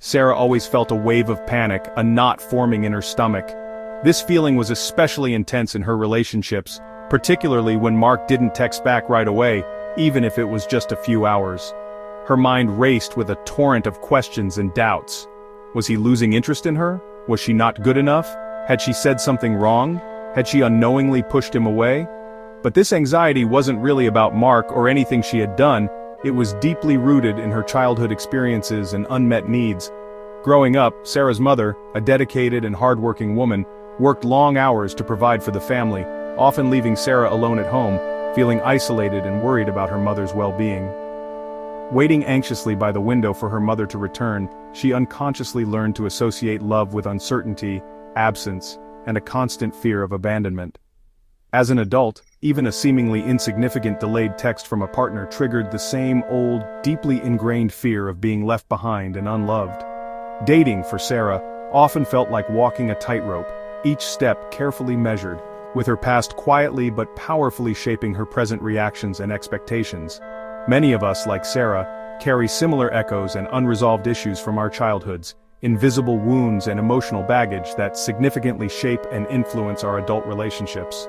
Sarah always felt a wave of panic, a knot forming in her stomach. This feeling was especially intense in her relationships, particularly when Mark didn't text back right away, even if it was just a few hours. Her mind raced with a torrent of questions and doubts. Was he losing interest in her? Was she not good enough? Had she said something wrong? Had she unknowingly pushed him away? But this anxiety wasn't really about Mark or anything she had done. It was deeply rooted in her childhood experiences and unmet needs. Growing up, Sarah's mother, a dedicated and hardworking woman, worked long hours to provide for the family, often leaving Sarah alone at home, feeling isolated and worried about her mother's well-being. Waiting anxiously by the window for her mother to return, she unconsciously learned to associate love with uncertainty, absence, and a constant fear of abandonment. As an adult, even a seemingly insignificant delayed text from a partner triggered the same old, deeply ingrained fear of being left behind and unloved. Dating, for Sarah, often felt like walking a tightrope, each step carefully measured, with her past quietly but powerfully shaping her present reactions and expectations. Many of us, like Sarah, carry similar echoes and unresolved issues from our childhoods, invisible wounds and emotional baggage that significantly shape and influence our adult relationships.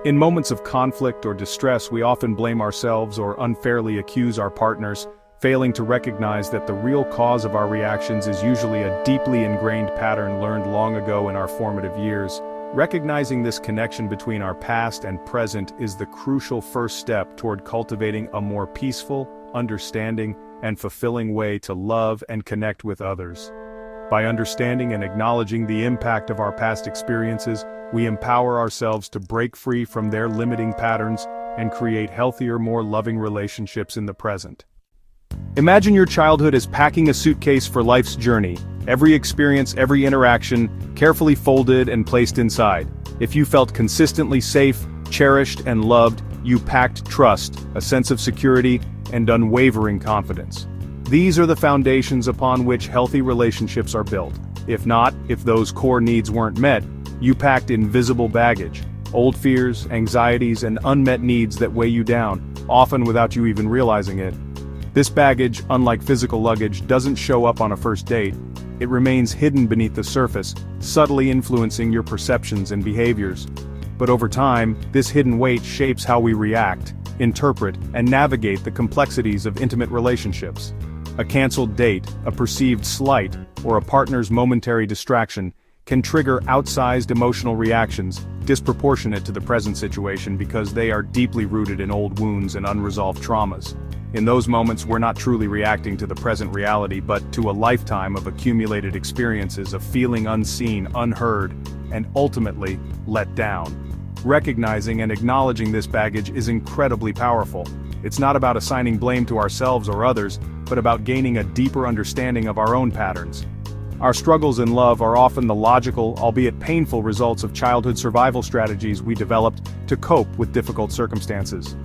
In moments of conflict or distress, we often blame ourselves or unfairly accuse our partners, failing to recognize that the real cause of our reactions is usually a deeply ingrained pattern learned long ago in our formative years. Recognizing this connection between our past and present is the crucial first step toward cultivating a more peaceful, understanding, and fulfilling way to love and connect with others. By understanding and acknowledging the impact of our past experiences, we empower ourselves to break free from their limiting patterns and create healthier, more loving relationships in the present. Imagine your childhood as packing a suitcase for life's journey, every experience, every interaction, carefully folded and placed inside. If you felt consistently safe, cherished, and loved, you packed trust, a sense of security, and unwavering confidence. These are the foundations upon which healthy relationships are built. If not, if those core needs weren't met, you packed invisible baggage, old fears, anxieties, and unmet needs that weigh you down, often without you even realizing it. This baggage, unlike physical luggage, doesn't show up on a first date. It remains hidden beneath the surface, subtly influencing your perceptions and behaviors. But over time, this hidden weight shapes how we react, interpret, and navigate the complexities of intimate relationships. A canceled date, a perceived slight, or a partner's momentary distraction can trigger outsized emotional reactions, disproportionate to the present situation because they are deeply rooted in old wounds and unresolved traumas. In those moments, we're not truly reacting to the present reality but to a lifetime of accumulated experiences of feeling unseen, unheard, and ultimately, let down. Recognizing and acknowledging this baggage is incredibly powerful. It's not about assigning blame to ourselves or others, but about gaining a deeper understanding of our own patterns. Our struggles in love are often the logical, albeit painful results of childhood survival strategies we developed to cope with difficult circumstances.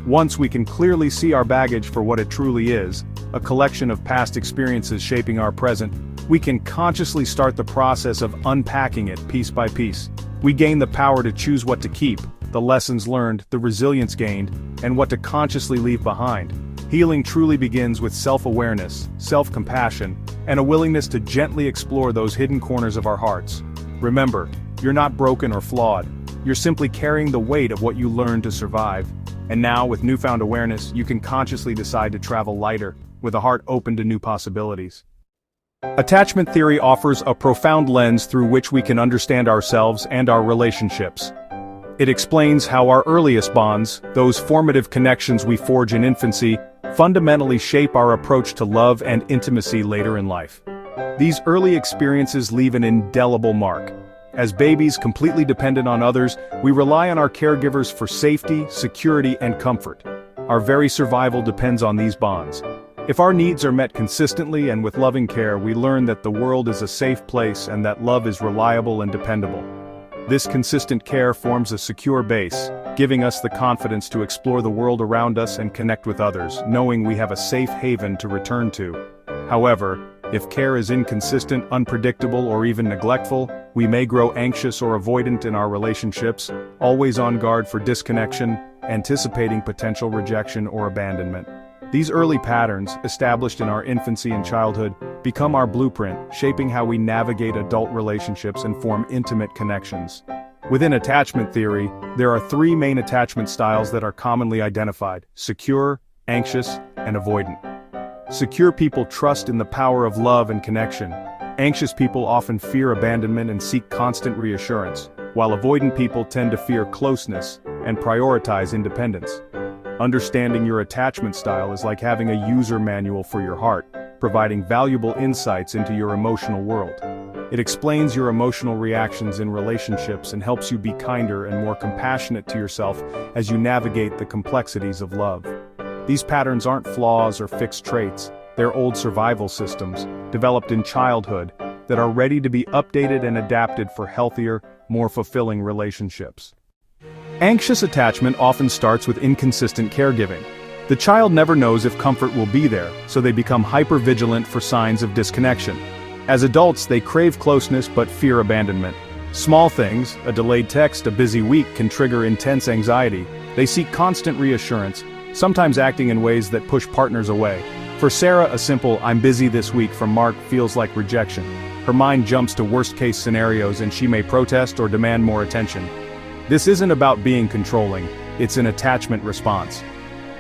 Once we can clearly see our baggage for what it truly is, a collection of past experiences shaping our present, we can consciously start the process of unpacking it piece by piece. We gain the power to choose what to keep, the lessons learned, the resilience gained, and what to consciously leave behind. Healing truly begins with self-awareness, self-compassion, and a willingness to gently explore those hidden corners of our hearts. Remember, you're not broken or flawed. You're simply carrying the weight of what you learned to survive. And now, with newfound awareness, you can consciously decide to travel lighter, with a heart open to new possibilities. Attachment theory offers a profound lens through which we can understand ourselves and our relationships. It explains how our earliest bonds, those formative connections we forge in infancy, fundamentally shape our approach to love and intimacy later in life. These early experiences leave an indelible mark. As babies completely dependent on others, we rely on our caregivers for safety, security, and comfort. Our very survival depends on these bonds. If our needs are met consistently and with loving care, we learn that the world is a safe place and that love is reliable and dependable. This consistent care forms a secure base, giving us the confidence to explore the world around us and connect with others, knowing we have a safe haven to return to. However, if care is inconsistent, unpredictable, or even neglectful, we may grow anxious or avoidant in our relationships, always on guard for disconnection, anticipating potential rejection or abandonment. These early patterns, established in our infancy and childhood, become our blueprint, shaping how we navigate adult relationships and form intimate connections. Within attachment theory, there are three main attachment styles that are commonly identified: secure, anxious, and avoidant. Secure people trust in the power of love and connection. Anxious people often fear abandonment and seek constant reassurance, while avoidant people tend to fear closeness and prioritize independence. Understanding your attachment style is like having a user manual for your heart, providing valuable insights into your emotional world. It explains your emotional reactions in relationships and helps you be kinder and more compassionate to yourself as you navigate the complexities of love. These patterns aren't flaws or fixed traits, they're old survival systems, developed in childhood, that are ready to be updated and adapted for healthier, more fulfilling relationships. Anxious attachment often starts with inconsistent caregiving. The child never knows if comfort will be there, so they become hyper-vigilant for signs of disconnection. As adults, they crave closeness but fear abandonment. Small things, a delayed text, a busy week, can trigger intense anxiety. They seek constant reassurance, sometimes acting in ways that push partners away. For Sarah, a simple "I'm busy this week" from Mark feels like rejection. Her mind jumps to worst-case scenarios and she may protest or demand more attention. This isn't about being controlling, it's an attachment response.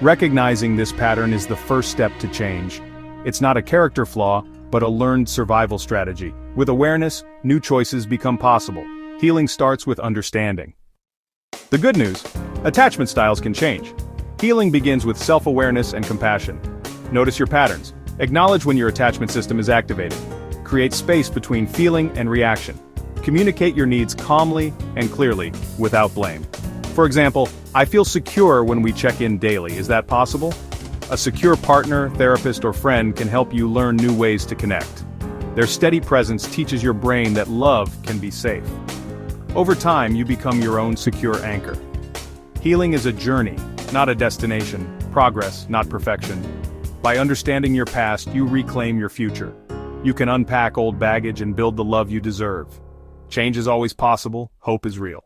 Recognizing this pattern is the first step to change. It's not a character flaw, but a learned survival strategy. With awareness, new choices become possible. Healing starts with understanding. The good news: attachment styles can change. Healing begins with self-awareness and compassion. Notice your patterns. Acknowledge when your attachment system is activated. Create space between feeling and reaction. Communicate your needs calmly and clearly, without blame. For example, "I feel secure when we check in daily." Is that possible? A secure partner, therapist, or friend can help you learn new ways to connect. Their steady presence teaches your brain that love can be safe. Over time, you become your own secure anchor. Healing is a journey, not a destination. Progress, not perfection. By understanding your past, you reclaim your future. You can unpack old baggage and build the love you deserve. Change is always possible, hope is real.